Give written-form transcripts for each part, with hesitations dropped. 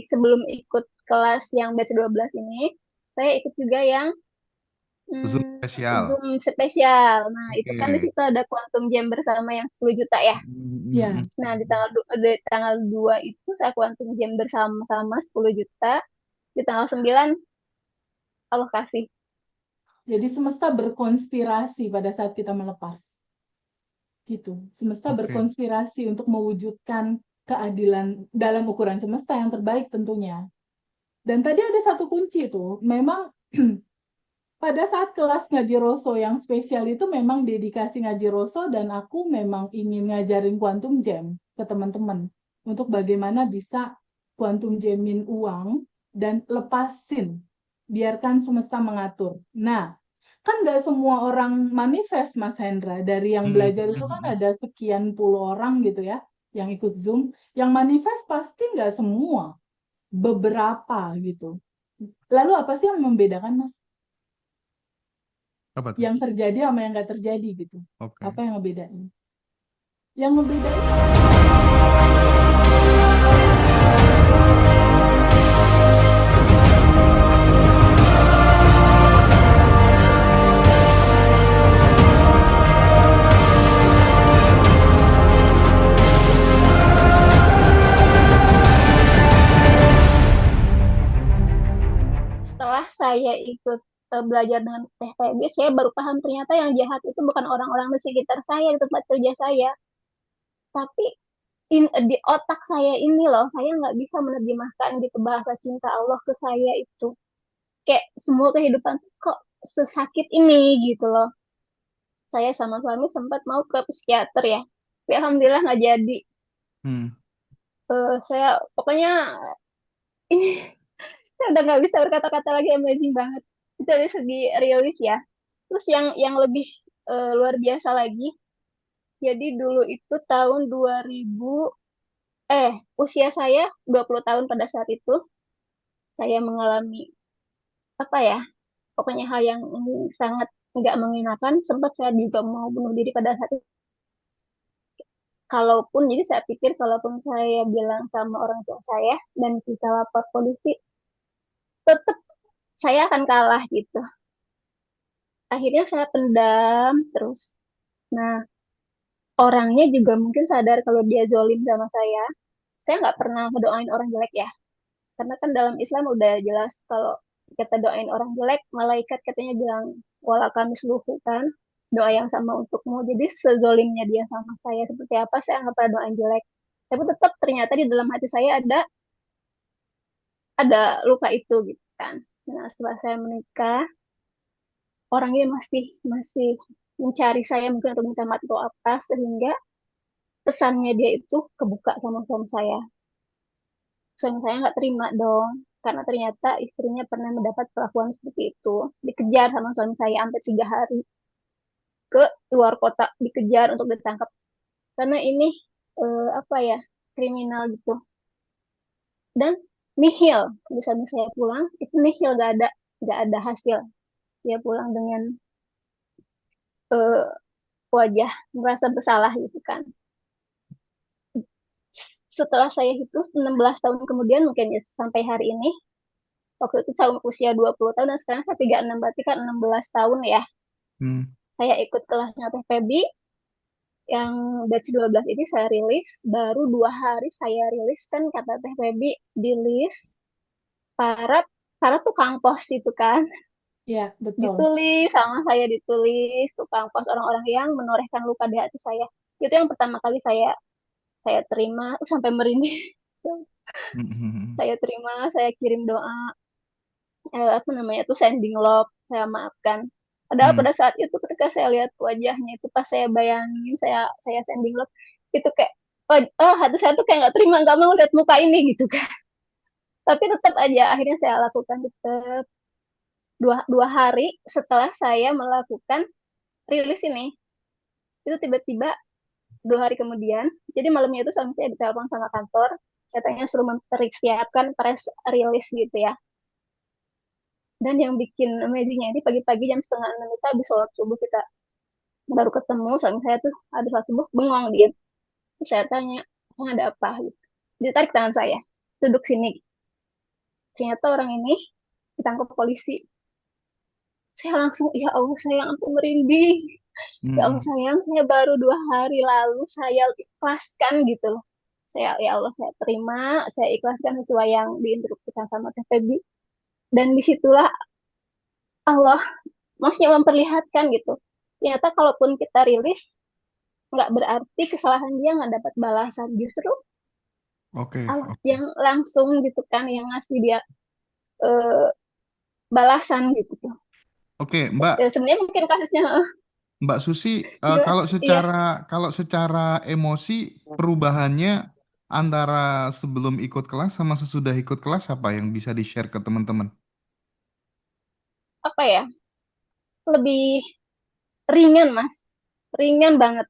Sebelum ikut kelas yang batch 12 ini, saya ikut juga yang Zoom hmm, spesial. Zoom spesial. Nah, itu kan di Oke. situ ada Quantum Jam bersama yang 10 juta ya. Mm-mm. Nah, di tanggal 2 itu saya Quantum Jam bersama-sama 10 juta. Di tanggal 9 alokasi. Jadi semesta berkonspirasi pada saat kita melepas. Gitu. Semesta Oke. berkonspirasi untuk mewujudkan keadilan dalam ukuran semesta yang terbaik tentunya. Dan tadi ada satu kunci tuh, memang pada saat kelas ngaji Roso yang spesial itu memang dedikasi ngaji Roso dan aku memang ingin ngajarin quantum jam ke teman-teman untuk bagaimana bisa quantum jamin uang dan lepasin, biarkan semesta mengatur. Nah, kan nggak semua orang manifest, Mas Hendra. Dari yang belajar itu kan Mm-mm. ada sekian puluh orang gitu ya, yang ikut Zoom. Yang manifest pasti nggak semua, beberapa gitu. Lalu apa sih yang membedakan, Mas? Apa tuh? Yang terjadi sama yang nggak terjadi gitu. Oke. Apa yang ngebedain? Yang ngebedain Setelah saya ikut belajar dengan Teh Feby, saya baru paham ternyata yang jahat itu bukan orang-orang di sekitar saya, di tempat kerja saya. Tapi di otak saya ini loh, saya nggak bisa menerjemahkan gitu bahasa cinta Allah ke saya itu. Kayak semua kehidupan tuh kok sesakit ini gitu loh. Saya sama suami sempat mau ke psikiater ya. Tapi alhamdulillah nggak jadi. Hmm. Saya pokoknya ini saya udah nggak bisa berkata-kata lagi, amazing banget. Itu dari segi rilis ya. Terus yang lebih luar biasa lagi, jadi dulu itu tahun 2000, usia saya 20 tahun pada saat itu, saya mengalami apa ya, pokoknya hal yang sangat nggak mengenakan, sempat saya juga mau bunuh diri pada saat itu. Kalaupun, jadi saya pikir kalaupun saya bilang sama orang tua saya dan kita lapor polisi, tetap saya akan kalah gitu. Akhirnya saya pendam terus. Nah, orangnya juga mungkin sadar kalau dia zolim sama saya. Saya nggak pernah ngedoain orang jelek ya. Karena kan dalam Islam udah jelas kalau kita doain orang jelek, malaikat katanya bilang, wala kami seluruh kan, doa yang sama untukmu. Jadi sezolimnya dia sama saya seperti apa, saya nggak pernah doain jelek. Tapi tetap ternyata di dalam hati saya ada luka itu gitu kan. Nah, setelah saya menikah, orangnya masih masih mencari saya mungkin untuk minta maaf atau apa, sehingga pesannya dia itu kebuka sama suami saya. Suami saya nggak terima dong, karena ternyata istrinya pernah mendapat perlakuan seperti itu. Dikejar sama suami saya sampai 3 hari ke luar kota, dikejar untuk ditangkap. Karena ini apa ya, kriminal gitu. Dan nihil, kalau suami saya pulang, itu nihil, nggak ada hasil. Dia pulang dengan eh, wajah merasa bersalah gitu kan. Setelah saya hitung 16 tahun kemudian mungkin ya sampai hari ini, waktu itu saya usia 20 tahun dan sekarang saya 36, berarti kan 16 tahun ya. Hmm. Saya ikut kelasnya Teh Feby yang batch 12 ini, saya rilis. Baru 2 hari saya rilis kan kata Teh Feby di list para para tukang pos itu kan. ya, betul. Ditulis sama saya, ditulis tukang pos, orang-orang yang menorehkan luka di hati saya. Itu yang pertama kali saya terima sampai merinding. Mm-mm. Saya terima, saya kirim doa, apa namanya tuh, sending love, saya maafkan. Padahal Hmm. pada saat itu ketika saya lihat wajahnya itu, pas saya bayangin saya sending love, itu kayak, oh, hati saya tuh kayak nggak terima, nggak mau lihat muka ini gitu kan. Tapi tetap aja akhirnya saya lakukan, tetap dua hari setelah saya melakukan rilis ini, itu tiba-tiba 2 hari kemudian, jadi malamnya itu suami saya ditelepon sama kantor, katanya suruh mempersiapkan press rilis gitu ya. Dan yang bikin amazingnya ini, pagi-pagi jam setengah 6 itu habis sholat subuh, kita baru ketemu, suami saya tuh habis sholat subuh bengong dia. Terus saya tanya, "Emang ada apa?" Gitu. Dia tarik tangan saya. duduk sini. Ternyata orang ini ditangkap polisi. Saya langsung, ya Allah sayang, aku merinding. Ya Allah Hmm. sayang, saya baru 2 hari lalu saya ikhlaskan gitu loh. Ya Allah, saya terima, saya ikhlaskan sesuai yang diinstruksikan sama Teh Febi. Dan disitulah Allah maksudnya memperlihatkan gitu. Ternyata kalaupun kita rilis, nggak berarti kesalahan dia nggak dapat balasan. Justru Oke, Allah oke. yang langsung gitu kan, yang ngasih dia eh, balasan gitu. Oke, Mbak, Sebenarnya mungkin kasusnya, Mbak Susi, juga, kalau iya, secara emosi perubahannya antara sebelum ikut kelas sama sesudah ikut kelas apa yang bisa di-share ke teman-teman? apa ya, lebih ringan mas, ringan banget.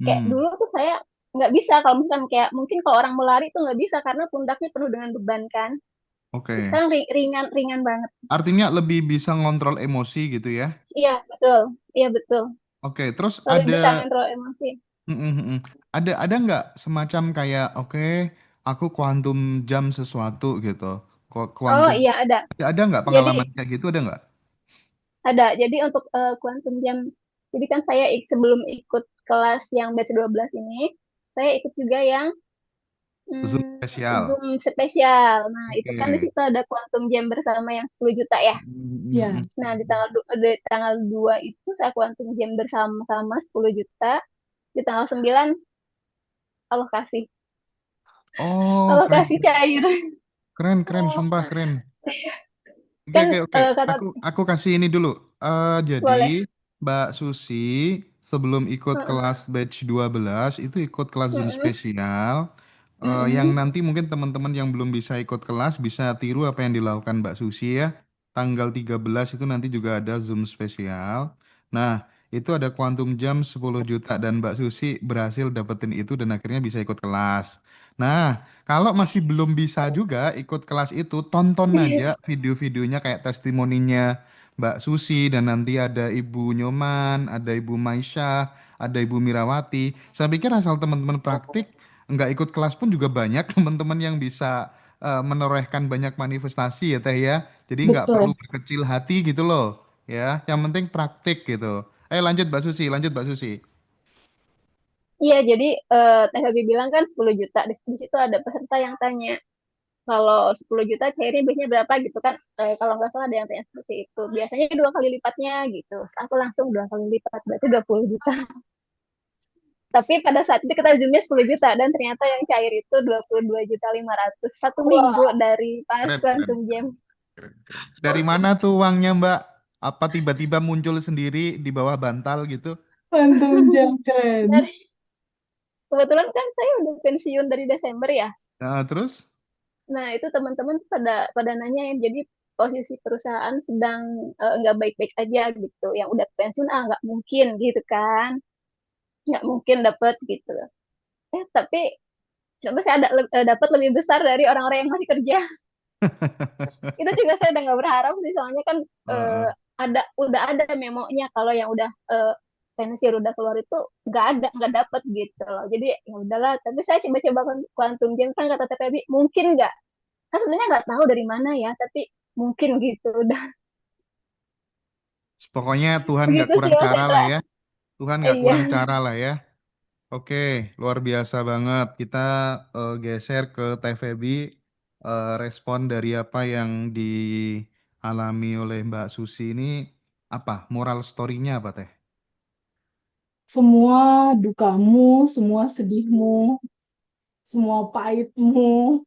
Kayak Hmm, dulu tuh saya nggak bisa, kalau misalkan kayak mungkin kalau orang mau lari tuh nggak bisa karena pundaknya penuh dengan beban kan. Terus oke. sekarang ringan ringan banget. Artinya lebih bisa ngontrol emosi gitu ya? Iya betul, iya betul. Oke, terus Lebih ada bisa ngontrol emosi. mm, mm, mm. Ada nggak semacam kayak oke, aku kuantum jam sesuatu gitu. Kok Oh kuantum iya ada. ada nggak Jadi pengalaman kayak gitu ada nggak? ada. Jadi untuk quantum jam, jadi kan saya sebelum ikut kelas yang batch 12 ini, saya ikut juga yang Zoom spesial. Zoom spesial. Nah, itu kan di Oke. situ ada quantum jam bersama yang 10 juta ya. Mm, mm, Ya, mm, Nah, mm, di mm. tanggal 2 itu saya quantum jam bersama-sama 10 juta. Di tanggal 9 alokasi. Oh, keren, Alokasi cair. keren, keren, sumpah keren. Oke, Kan oke, oke. kata Aku kasih ini dulu. Jadi boleh. Mbak Susi sebelum ikut Heeh. kelas batch 12 itu ikut kelas Zoom Heeh. spesial. Yang mm-mm. nanti mungkin teman-teman yang belum bisa ikut kelas bisa tiru apa yang dilakukan Mbak Susi ya. Tanggal 13 itu nanti juga ada Zoom spesial. Nah, itu ada Quantum Jam 10 juta dan Mbak Susi berhasil dapetin itu dan akhirnya bisa ikut kelas. Nah, kalau masih belum bisa juga ikut kelas itu, tonton aja video-videonya kayak testimoninya Mbak Susi dan nanti ada Ibu Nyoman, ada Ibu Maisha, ada Ibu Mirawati. Saya pikir asal teman-teman praktik, nggak ikut kelas pun juga banyak teman-teman yang bisa menorehkan banyak manifestasi ya Teh ya. Jadi nggak perlu Betul. berkecil hati gitu loh, ya. Yang penting praktik gitu. Lanjut Mbak Susi, lanjut Mbak Susi. Iya, jadi Teh Babi bilang kan 10 juta. Di situ ada peserta yang tanya, kalau 10 juta cairnya biasanya berapa gitu kan. Kalau nggak salah ada yang tanya seperti itu. Biasanya 2 kali lipatnya gitu. Terus aku langsung 2 kali lipat, berarti 20 juta. Tapi pada saat itu kita ujungnya 10 juta dan ternyata yang cair itu 22.500.000 satu minggu Wah, dari pas Keren, keren, Quantum Jam. keren, keren, keren. Dari mana tuh uangnya Mbak? Apa tiba-tiba muncul sendiri di bawah bantal gitu? Phantom Jam keren. Dari, kebetulan kan saya udah pensiun dari Desember ya. Nah, terus? Nah, itu teman-teman tuh pada pada nanyain, jadi posisi perusahaan sedang nggak baik-baik aja gitu. Yang udah pensiun, nggak mungkin gitu kan. Nggak mungkin dapet gitu. Tapi contoh saya ada dapat lebih besar dari orang-orang yang masih kerja. Itu juga saya udah nggak berharap sih, soalnya kan Heeh. udah ada memonya kalau yang udah pensiun udah keluar itu nggak dapet gitu loh. Jadi ya udahlah. Tapi saya coba-coba quantum jam kan kata TPB mungkin nggak. Kan sebenarnya nggak tahu dari mana ya, tapi mungkin gitu. Udah Pokoknya Tuhan nggak begitu sih kurang Mas cara lah Hendra. ya. Tuhan nggak Iya. kurang cara lah ya. Oke, luar biasa banget. Kita geser ke Teh Febi, respon dari apa yang dialami oleh Mbak Susi ini apa? Moral story-nya apa Teh? Semua dukamu, semua sedihmu, semua pahitmu,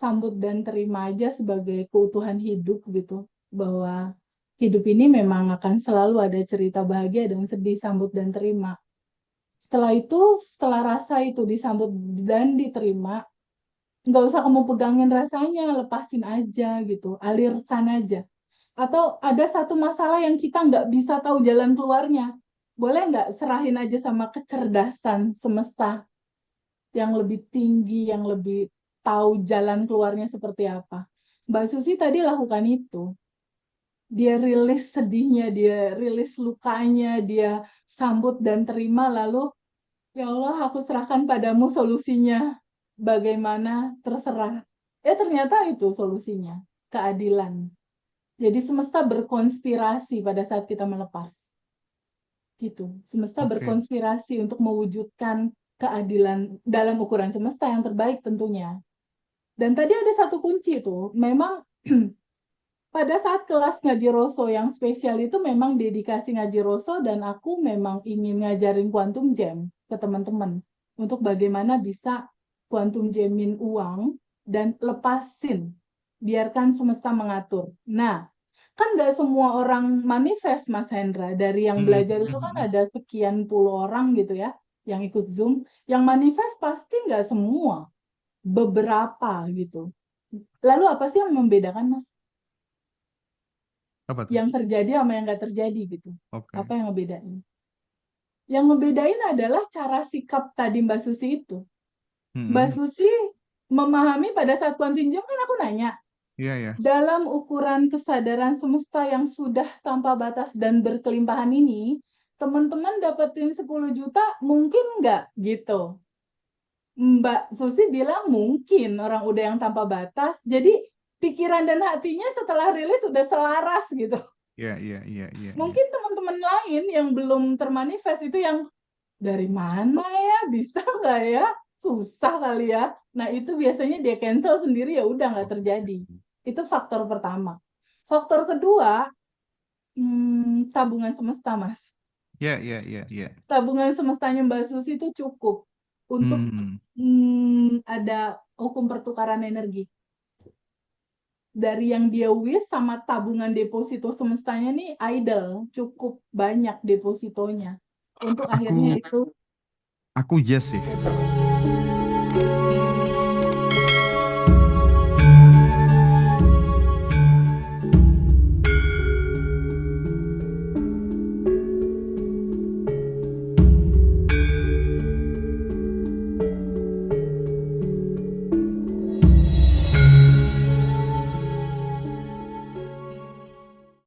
sambut dan terima aja sebagai keutuhan hidup gitu. Bahwa hidup ini memang akan selalu ada cerita bahagia dan sedih, sambut dan terima. Setelah itu, setelah rasa itu disambut dan diterima, nggak usah kamu pegangin rasanya, lepasin aja gitu, alirkan aja. Atau ada satu masalah yang kita nggak bisa tahu jalan keluarnya, boleh nggak serahin aja sama kecerdasan semesta yang lebih tinggi, yang lebih tahu jalan keluarnya seperti apa. Mbak Susi tadi lakukan itu. Dia rilis sedihnya, dia rilis lukanya, dia sambut dan terima, lalu ya Allah, aku serahkan padamu solusinya. bagaimana terserah. Ternyata itu solusinya, keadilan. Jadi semesta berkonspirasi pada saat kita melepas. Gitu. Semesta Oke. berkonspirasi untuk mewujudkan keadilan dalam ukuran semesta yang terbaik tentunya. Dan tadi ada satu kunci tuh, memang pada saat kelas ngaji Roso yang spesial itu memang dedikasi ngaji Roso dan aku memang ingin ngajarin quantum jam ke teman-teman untuk bagaimana bisa quantum jamin uang dan lepasin, biarkan semesta mengatur. Nah, kan nggak semua orang manifest, Mas Hendra. Dari yang belajar itu kan ada sekian puluh orang gitu ya, yang ikut Zoom. Yang manifest pasti nggak semua, beberapa gitu. Lalu apa sih yang membedakan, Mas? Apa tuh? Yang terjadi sama yang nggak terjadi gitu. Oke. Apa yang ngebedain? Yang ngebedain adalah cara sikap tadi Mbak Susi itu. Mbak Mm-mm. Susi memahami pada saat kontinjung kan aku nanya, Iya ya. dalam ukuran kesadaran semesta yang sudah tanpa batas dan berkelimpahan ini, teman-teman dapetin 10 juta mungkin nggak gitu? Mbak Susi bilang mungkin, orang udah yang tanpa batas. Jadi pikiran dan hatinya setelah rilis sudah selaras gitu. Iya iya iya iya. Mungkin teman-teman lain yang belum termanifest itu yang dari mana ya, bisa nggak ya, susah kali ya. Nah itu biasanya dia cancel sendiri, ya udah nggak terjadi. Itu faktor pertama. Faktor kedua, tabungan semesta, Mas. Iya iya iya iya. Tabungan semestanya Mbak Susi itu cukup untuk Hmm. ada hukum pertukaran energi. Dari yang dia wish sama tabungan deposito semestanya nih idle, cukup banyak depositonya. Untuk akhirnya Aku itu yes sih.